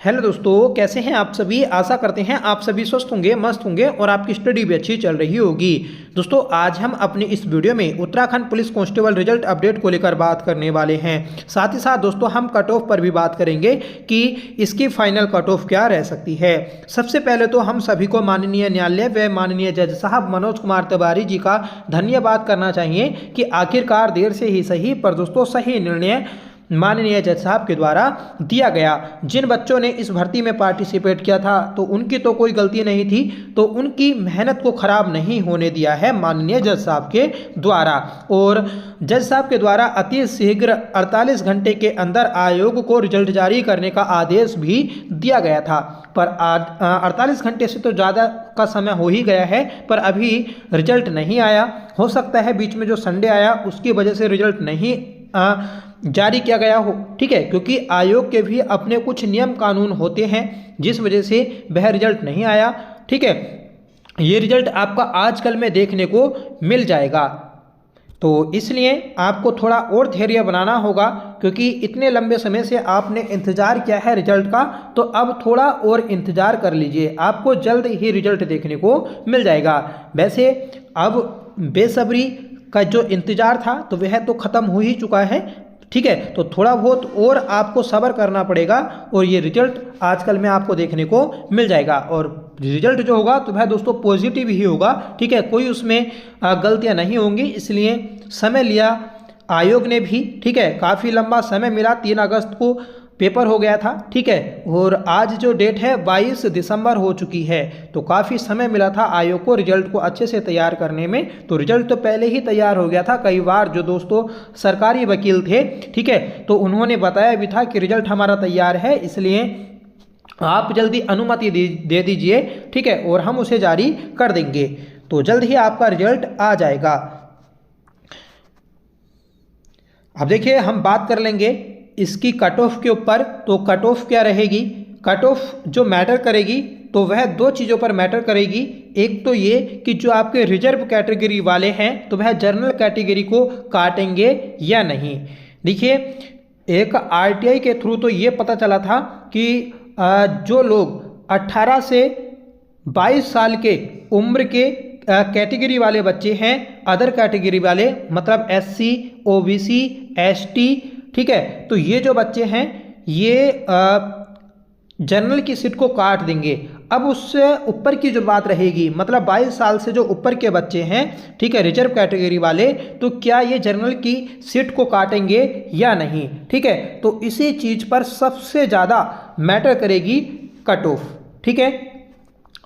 Hello दोस्तों, कैसे हैं आप सभी। आशा करते हैं आप सभी स्वस्थ होंगे, मस्त होंगे और आपकी स्टडी भी अच्छी चल रही होगी। दोस्तों, आज हम अपनी इस वीडियो में Uttarakhand police constable result update को लेकर बात करने वाले हैं। साथ ही साथ दोस्तों हम कट ऑफ पर भी बात करेंगे कि इसकी फाइनल कट ऑफ क्या रह सकती है। सबसे पहले तो हम सभी को माननीय न्यायालय व माननीय जज साहब मनोज कुमार तिवारी जी का धन्यवाद करना चाहिए कि आखिरकार देर से ही सही पर दोस्तों सही निर्णय माननीय जज साहब के द्वारा दिया गया। जिन बच्चों ने इस भर्ती में पार्टिसिपेट किया था तो उनकी तो कोई गलती नहीं थी, तो उनकी मेहनत को खराब नहीं होने दिया है माननीय जज साहब के द्वारा। और जज साहब के द्वारा अति शीघ्र 48 घंटे के अंदर आयोग को रिजल्ट जारी करने का आदेश भी दिया गया था, पर 48 घंटे से तो ज़्यादा का समय हो ही गया है, पर अभी रिजल्ट नहीं आया। हो सकता है बीच में जो संडे आया उसकी वजह से रिजल्ट नहीं जारी किया गया हो, ठीक है, क्योंकि आयोग के भी अपने कुछ नियम कानून होते हैं जिस वजह से वह रिजल्ट नहीं आया। ठीक है, ये रिजल्ट आपका आजकल में देखने को मिल जाएगा, तो इसलिए आपको थोड़ा और धैर्य बनाना होगा, क्योंकि इतने लंबे समय से आपने इंतज़ार किया है रिजल्ट का, तो अब थोड़ा और इंतज़ार कर लीजिए, आपको जल्द ही रिजल्ट देखने को मिल जाएगा। वैसे अब बेसब्री का जो इंतज़ार था तो वह तो ख़त्म हो ही चुका है, ठीक है, तो थोड़ा बहुत और आपको सब्र करना पड़ेगा और ये रिजल्ट आजकल में आपको देखने को मिल जाएगा। और रिजल्ट जो होगा तो वह दोस्तों पॉजिटिव ही होगा, ठीक है, कोई उसमें गलतियां नहीं होंगी, इसलिए समय लिया आयोग ने भी, ठीक है, काफ़ी लंबा समय मिला। 3 अगस्त को पेपर हो गया था, ठीक है, और आज जो डेट है 22 दिसंबर हो चुकी है, तो काफ़ी समय मिला था आयोग को रिजल्ट को अच्छे से तैयार करने में। तो रिजल्ट तो पहले ही तैयार हो गया था। कई बार जो दोस्तों सरकारी वकील थे, ठीक है, तो उन्होंने बताया भी था कि रिजल्ट हमारा तैयार है, इसलिए आप जल्दी अनुमति दे दीजिए, ठीक है, और हम उसे जारी कर देंगे, तो जल्द ही आपका रिजल्ट आ जाएगा। अब देखिए हम बात कर लेंगे इसकी कट ऑफ के ऊपर। तो कट ऑफ क्या रहेगी, कट ऑफ जो मैटर करेगी तो वह 2 चीज़ों पर मैटर करेगी। एक तो ये कि जो आपके रिजर्व कैटेगरी वाले हैं तो वह जनरल कैटेगरी को काटेंगे या नहीं। देखिए, एक आरटीआई के थ्रू तो ये पता चला था कि जो लोग 18 से 22 साल के उम्र के कैटेगरी वाले बच्चे हैं, अदर कैटेगरी वाले मतलब SC, OBC, ST, ठीक है, तो ये जो बच्चे हैं ये जनरल की सीट को काट देंगे। अब उससे ऊपर की जो बात रहेगी, मतलब 22 साल से जो ऊपर के बच्चे हैं, ठीक है, रिजर्व कैटेगरी वाले, तो क्या ये जनरल की सीट को काटेंगे या नहीं, ठीक है, तो इसी चीज़ पर सबसे ज़्यादा मैटर करेगी कट ऑफ, ठीक है।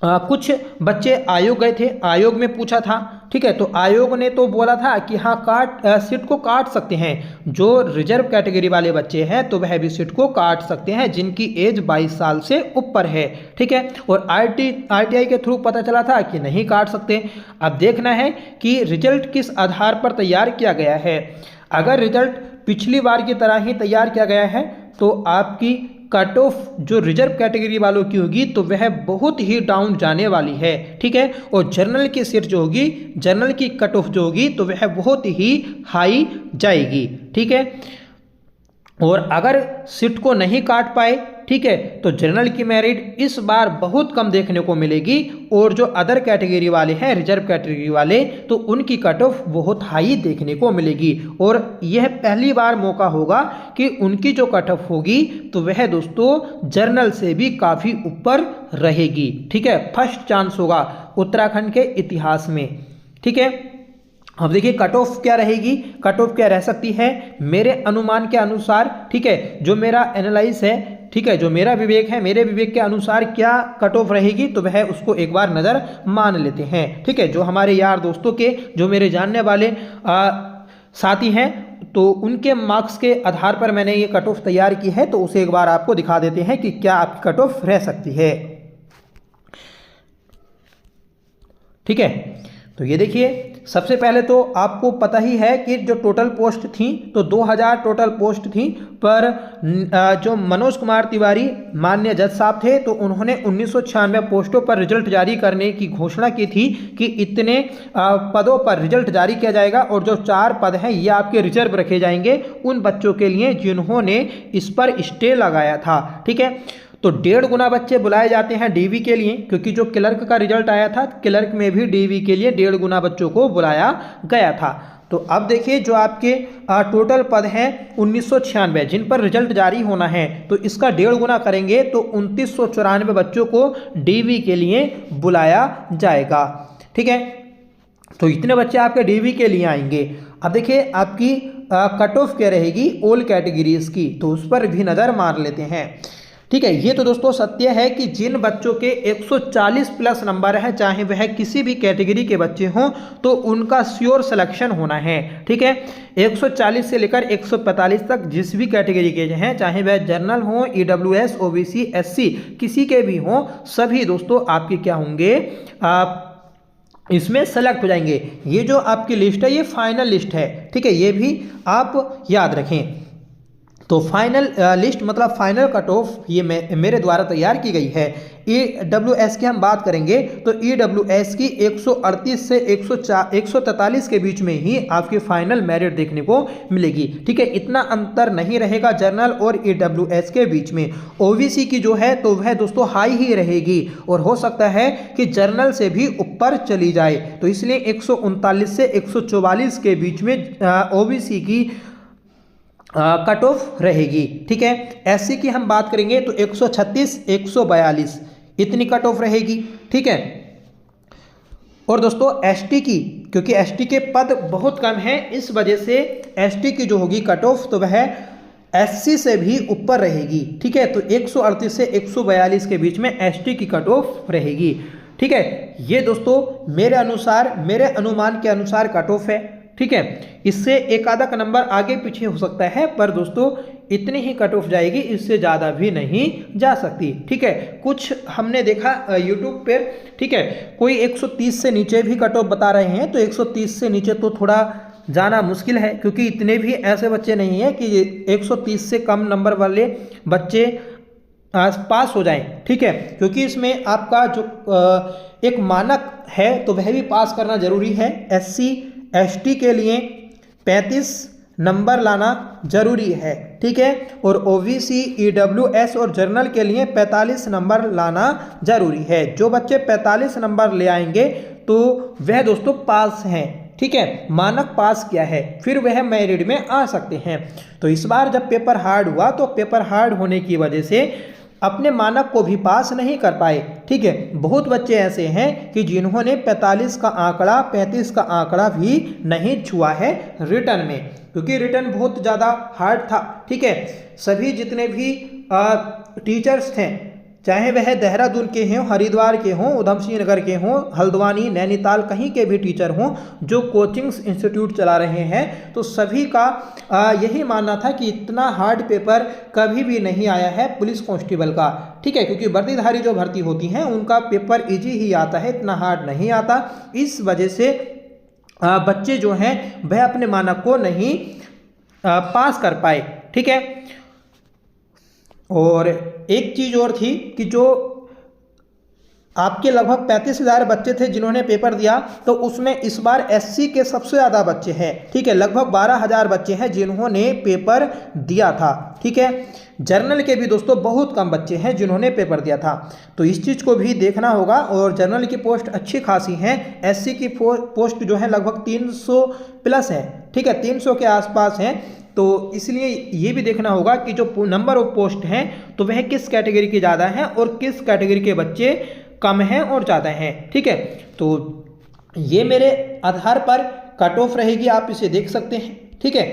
कुछ बच्चे आयोग गए थे, आयोग में पूछा था, ठीक है, तो आयोग ने तो बोला था कि हाँ सीट को काट सकते हैं। जो रिजर्व कैटेगरी वाले बच्चे हैं तो वह भी सीट को काट सकते हैं जिनकी एज 22 साल से ऊपर है, ठीक है। और आरटीआई के थ्रू पता चला था कि नहीं काट सकते। अब देखना है कि रिजल्ट किस आधार पर तैयार किया गया है। अगर रिजल्ट पिछली बार की तरह ही तैयार किया गया है तो आपकी कट ऑफ जो रिजर्व कैटेगरी वालों की होगी तो वह बहुत ही डाउन जाने वाली है, ठीक है, और जनरल की सीट जो होगी, जनरल की कट ऑफ जो होगी तो वह बहुत ही हाई जाएगी, ठीक है। और अगर सीट को नहीं काट पाए, ठीक है, तो जनरल की मेरिट इस बार बहुत कम देखने को मिलेगी, और जो अदर कैटेगरी वाले हैं, रिजर्व कैटेगरी वाले, तो उनकी कट ऑफ बहुत हाई देखने को मिलेगी। और यह पहली बार मौका होगा कि उनकी जो कट ऑफ होगी तो वह दोस्तों जनरल से भी काफ़ी ऊपर रहेगी, ठीक है, फर्स्ट चांस होगा उत्तराखंड के इतिहास में, ठीक है। अब देखिए कट ऑफ क्या रहेगी, कट ऑफ क्या रह सकती है मेरे अनुमान के अनुसार, ठीक है, जो मेरा एनालाइज है, ठीक है, जो मेरा विवेक है, मेरे विवेक के अनुसार क्या कट ऑफ रहेगी तो वह उसको एक बार नज़र मान लेते हैं, ठीक है। जो हमारे यार दोस्तों के, जो मेरे जानने वाले साथी हैं, तो उनके मार्क्स के आधार पर मैंने ये कट ऑफ तैयार की है, तो उसे एक बार आपको दिखा देते हैं कि क्या आपकी कट ऑफ रह सकती है, ठीक है। तो ये देखिए, सबसे पहले तो आपको पता ही है कि जो टोटल पोस्ट थी तो 2000 टोटल पोस्ट थी, पर जो मनोज कुमार तिवारी माननीय जज साहब थे तो उन्होंने 1996 पोस्टों पर रिजल्ट जारी करने की घोषणा की थी कि इतने पदों पर रिजल्ट जारी किया जाएगा, और जो 4 पद हैं ये आपके रिजर्व रखे जाएंगे उन बच्चों के लिए जिन्होंने इस पर स्टे लगाया था, ठीक है। तो 1.5 गुना बच्चे बुलाए जाते हैं डीवी के लिए, क्योंकि जो क्लर्क का रिजल्ट आया था क्लर्क में भी डीवी के लिए 1.5 गुना बच्चों को बुलाया गया था। तो अब देखिए जो आपके टोटल पद हैं 1996 जिन पर रिजल्ट जारी होना है, तो इसका 1.5 गुना करेंगे तो 2994 बच्चों को डीवी के लिए बुलाया जाएगा। ठीक है, तो इतने बच्चे आपके डीवी के लिए आएंगे। अब देखिए आपकी कट ऑफ क्या रहेगी ऑल कैटेगरीज की, तो उस पर भी नज़र मार लेते हैं। ठीक है, ये तो दोस्तों सत्य है कि जिन बच्चों के 140 प्लस नंबर है, चाहे वह किसी भी कैटेगरी के बच्चे हों, तो उनका श्योर सिलेक्शन होना है। ठीक है, 140 से लेकर 145 तक जिस भी कैटेगरी के हैं, चाहे वह जनरल हो, ईडब्ल्यूएस, ओबीसी, एससी, किसी के भी हों, सभी दोस्तों आपके क्या होंगे, इसमें सेलेक्ट हो जाएंगे। ये जो आपकी लिस्ट है ये फाइनल लिस्ट है। ठीक है, ये भी आप याद रखें। तो फाइनल लिस्ट मतलब फाइनल कट ऑफ ये मेरे द्वारा तैयार की गई है। ईडब्ल्यूएस की हम बात करेंगे तो ईडब्ल्यूएस की 138 से 143 के बीच में ही आपकी फाइनल मेरिट देखने को मिलेगी। ठीक है, इतना अंतर नहीं रहेगा जनरल और ईडब्ल्यूएस के बीच में। ओबीसी की जो है तो वह दोस्तों हाई ही रहेगी और हो सकता है कि जनरल से भी ऊपर चली जाए, तो इसलिए 139 से 144 के बीच में ओबीसी की कट ऑफ रहेगी। ठीक है, एससी की हम बात करेंगे तो 136, 142 इतनी कट ऑफ रहेगी। ठीक है, और दोस्तों एसटी की, क्योंकि एसटी के पद बहुत कम हैं, इस वजह से एसटी की जो होगी कट ऑफ तो वह एससी से भी ऊपर रहेगी। ठीक है, तो 138 से 142 के बीच में एसटी की कट ऑफ रहेगी। ठीक है, ये दोस्तों मेरे अनुमान के अनुसार कट ऑफ है। ठीक है, इससे एक आधा का नंबर आगे पीछे हो सकता है, पर दोस्तों इतनी ही कट ऑफ जाएगी, इससे ज़्यादा भी नहीं जा सकती। ठीक है, कुछ हमने देखा यूट्यूब पर, ठीक है, कोई 130 से नीचे भी कट ऑफ बता रहे हैं, तो 130 से नीचे तो थोड़ा जाना मुश्किल है, क्योंकि इतने भी ऐसे बच्चे नहीं हैं कि 130 से कम नंबर वाले बच्चे पास हो जाएं। ठीक है, क्योंकि इसमें आपका जो एक मानक है तो वह भी पास करना जरूरी है। एससी एसटी के लिए 35 नंबर लाना जरूरी है। ठीक है, और ओबीसी, ईडब्ल्यूएस और जनरल के लिए 45 नंबर लाना जरूरी है। जो बच्चे 45 नंबर ले आएंगे तो वह दोस्तों पास हैं। ठीक है, मानक पास किया है, फिर वह मेरिट में आ सकते हैं। तो इस बार जब पेपर हार्ड हुआ तो पेपर हार्ड होने की वजह से अपने मानक को भी पास नहीं कर पाए। ठीक है, बहुत बच्चे ऐसे हैं कि जिन्होंने 45 का आंकड़ा, 35 का आंकड़ा भी नहीं छुआ है रिटर्न में, क्योंकि रिटर्न बहुत ज़्यादा हार्ड था। ठीक है, सभी जितने भी टीचर्स थे, चाहे वह देहरादून के हों, हरिद्वार के हों, उधम सिंह नगर के हों, हल्द्वानी, नैनीताल, कहीं के भी टीचर हों जो कोचिंग्स इंस्टीट्यूट चला रहे हैं, तो सभी का यही मानना था कि इतना हार्ड पेपर कभी भी नहीं आया है पुलिस कांस्टेबल का। ठीक है, क्योंकि वर्दीधारी जो भर्ती होती हैं उनका पेपर इजी ही आता है, इतना हार्ड नहीं आता। इस वजह से बच्चे जो हैं वह अपने मानक को नहीं पास कर पाए। ठीक है, और एक चीज़ और थी कि जो आपके लगभग 35,000 बच्चे थे जिन्होंने पेपर दिया, तो उसमें इस बार एससी के सबसे ज़्यादा बच्चे हैं। ठीक है, लगभग 12,000 बच्चे हैं जिन्होंने पेपर दिया था। ठीक है, जर्नल के भी दोस्तों बहुत कम बच्चे हैं जिन्होंने पेपर दिया था, तो इस चीज़ को भी देखना होगा। और जर्नल की पोस्ट अच्छी खासी हैं, एससी की पोस्ट जो है लगभग 300 प्लस है। ठीक है, 300 के आसपास हैं, तो इसलिए ये भी देखना होगा कि जो नंबर ऑफ पोस्ट हैं तो वह किस कैटेगरी के ज़्यादा हैं और किस कैटेगरी के बच्चे कम हैं और ज़्यादा हैं। ठीक है, तो ये मेरे आधार पर कट ऑफ रहेगी, आप इसे देख सकते हैं। ठीक है,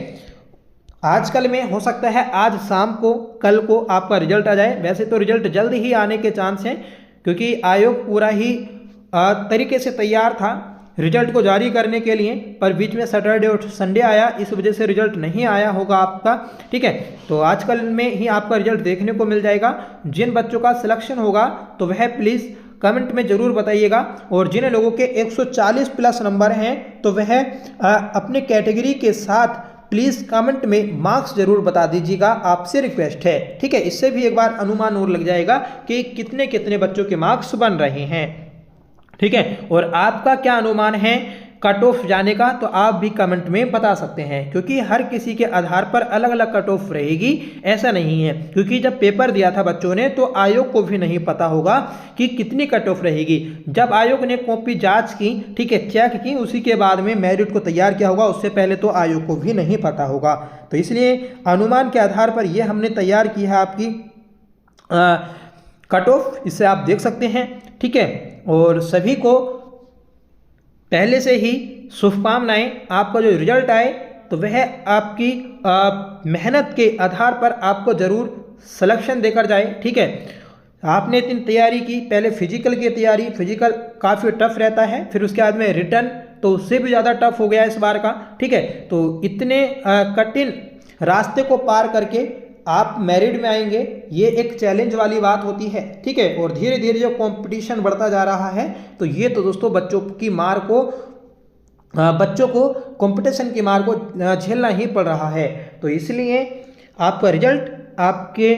आजकल में हो सकता है आज शाम को, कल को आपका रिजल्ट आ जाए। वैसे तो रिजल्ट जल्द ही आने के चांस हैं, क्योंकि आयोग पूरा ही तरीके से तैयार था रिजल्ट को जारी करने के लिए, पर बीच में सैटरडे और संडे आया, इस वजह से रिजल्ट नहीं आया होगा आपका। ठीक है, तो आजकल में ही आपका रिजल्ट देखने को मिल जाएगा। जिन बच्चों का सिलेक्शन होगा तो वह प्लीज़ कमेंट में ज़रूर बताइएगा, और जिन लोगों के 140 प्लस नंबर हैं तो वह अपने कैटेगरी के साथ प्लीज़ कमेंट में मार्क्स जरूर बता दीजिएगा, आपसे रिक्वेस्ट है। ठीक है, इससे भी एक बार अनुमान और लग जाएगा कि कितने कितने बच्चों के मार्क्स बन रहे हैं। ठीक है, और आपका क्या अनुमान है कट ऑफ जाने का तो आप भी कमेंट में बता सकते हैं, क्योंकि हर किसी के आधार पर अलग अलग कट ऑफ रहेगी, ऐसा नहीं है। क्योंकि जब पेपर दिया था बच्चों ने तो आयोग को भी नहीं पता होगा कि कितनी कट ऑफ रहेगी। जब आयोग ने कॉपी जांच की, ठीक है, चेक की, उसी के बाद में मेरिट को तैयार किया होगा, उससे पहले तो आयोग को भी नहीं पता होगा। तो इसलिए अनुमान के आधार पर यह हमने तैयार की है आपकी कट ऑफ, इससे आप देख सकते हैं, ठीक है। और सभी को पहले से ही शुभकामनाएं। आपका जो रिजल्ट आए तो वह आपकी मेहनत के आधार पर आपको ज़रूर सिलेक्शन देकर जाए, ठीक है। आपने इतनी तैयारी की, पहले फिजिकल की तैयारी, फिजिकल काफ़ी टफ रहता है, फिर उसके बाद में रिटर्न तो उससे भी ज़्यादा टफ हो गया इस बार का, ठीक है। तो इतने कठिन रास्ते को पार करके आप मेरिट में आएंगे, ये एक चैलेंज वाली बात होती है, ठीक है। और धीरे धीरे जो कंपटीशन बढ़ता जा रहा है, तो ये तो दोस्तों बच्चों को कंपटीशन की मार को झेलना ही पड़ रहा है। तो इसलिए आपका रिजल्ट आपके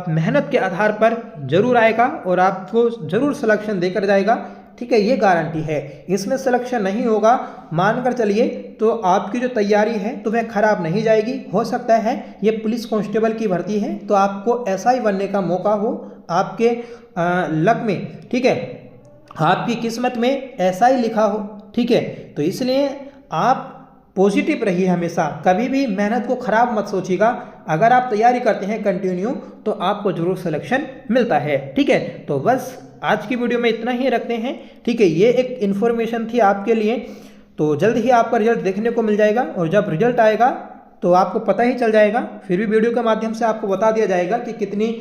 मेहनत के आधार पर जरूर आएगा और आपको जरूर सिलेक्शन देकर जाएगा, ठीक है, ये गारंटी है। इसमें सिलेक्शन नहीं होगा मानकर चलिए तो आपकी जो तैयारी है तो वह खराब नहीं जाएगी। हो सकता है ये पुलिस कांस्टेबल की भर्ती है तो आपको एसआई बनने का मौका हो आपके लक में, ठीक है, आपकी किस्मत में एसआई लिखा हो, ठीक है। तो इसलिए आप पॉजिटिव रहिए हमेशा, कभी भी मेहनत को खराब मत सोचिएगा। अगर आप तैयारी करते हैं कंटिन्यू तो आपको जरूर सिलेक्शन मिलता है, ठीक है। तो बस आज की वीडियो में इतना ही रखते हैं, ठीक है। ये एक इन्फॉर्मेशन थी आपके लिए। तो जल्द ही आपका रिजल्ट देखने को मिल जाएगा और जब रिजल्ट आएगा तो आपको पता ही चल जाएगा, फिर भी वीडियो के माध्यम से आपको बता दिया जाएगा कि कितनी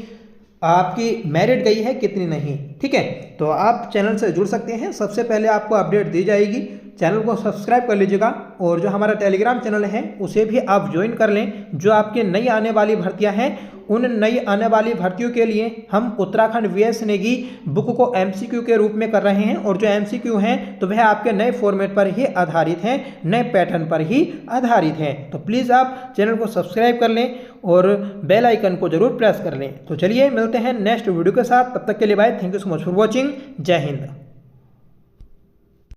आपकी मेरिट गई है कितनी नहीं, ठीक है। तो आप चैनल से जुड़ सकते हैं, सबसे पहले आपको अपडेट दी जाएगी। चैनल को सब्सक्राइब कर लीजिएगा और जो हमारा टेलीग्राम चैनल है उसे भी आप ज्वाइन कर लें। जो आपके नई आने वाली भर्तियां हैं उन नई आने वाली भर्तियों के लिए हम उत्तराखंड वीएस नेगी बुक को एमसीक्यू के रूप में कर रहे हैं और जो एमसीक्यू हैं तो वह आपके नए फॉर्मेट पर ही आधारित हैं, नए पैटर्न पर ही आधारित हैं। तो प्लीज़ आप चैनल को सब्सक्राइब कर लें और बेल आइकन को जरूर प्रेस कर लें। तो चलिए मिलते हैं नेक्स्ट वीडियो के साथ, तब तक के लिए bye, thank you so much for watching, जय हिंद।